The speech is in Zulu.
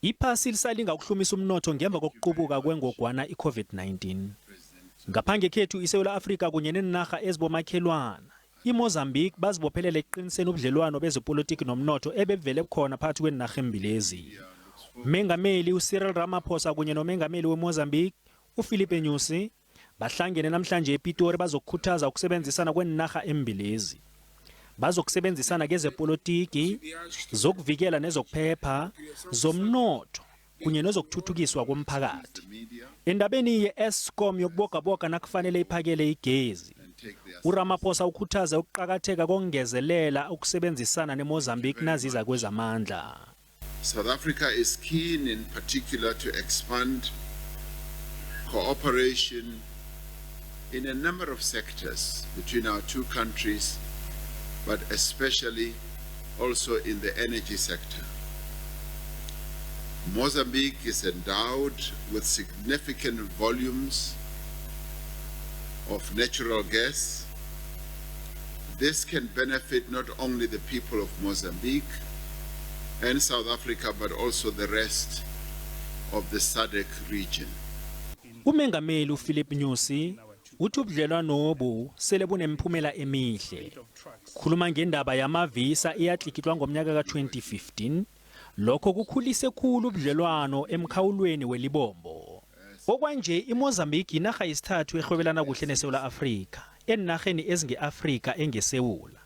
Iphasi lisalinga ukuhlumisa umnotho ngemva kokuqubuka kwengogwana iCovid-19. Ngaphange khethu iSewula Afrika kunye neNarha ezibomakhelwana, iMozambique bazibophelele ekuqiniseni ubudlelwano bezepolitiki nomnotho ebevele bukhona phakathi kweNarha embilezi. Umengameli uCyril Ramaphosa kunye nomengameli weMozambique uFilipe Nyusi bahlangene namhlanje ePitori bazokukhuthaza ukusebenzisana kweNarha embilezi. Bazokusebenzisana kezepolitiki, zokuvikela nezokuphepha, zomnotho kunye nezokuthuthukiswa komphakathi. Endabeni ye-Eskom yokubogaboga nakufanele iphakele igezi, uRamaphosa ukhuthaza ukuqakatheka kongezelela ukusebenzisana neMozambique naziza kwezamandla. South Africa is keen in particular to expand cooperation in a number of sectors between our two countries, but especially also in the energy sector. Mozambique is endowed with significant volumes of natural gas. This can benefit not only the people of Mozambique and South Africa, but also the rest of the SADC region. Umengameli uFilipe Nyusi uthi ubudlelwano obu sele bunemphumela emihle. Khuluma ngendaba yamavisa eyatlikitwa ngomnyaka ka-2015, lokho kukhulise khulu ubudlelwano emkhawulweni welibombo. Okwanje iMozambique inarha yesithathu ehwebelana kuhle neSewula Afrika, enarheni ezinge-Afrika engeSewula.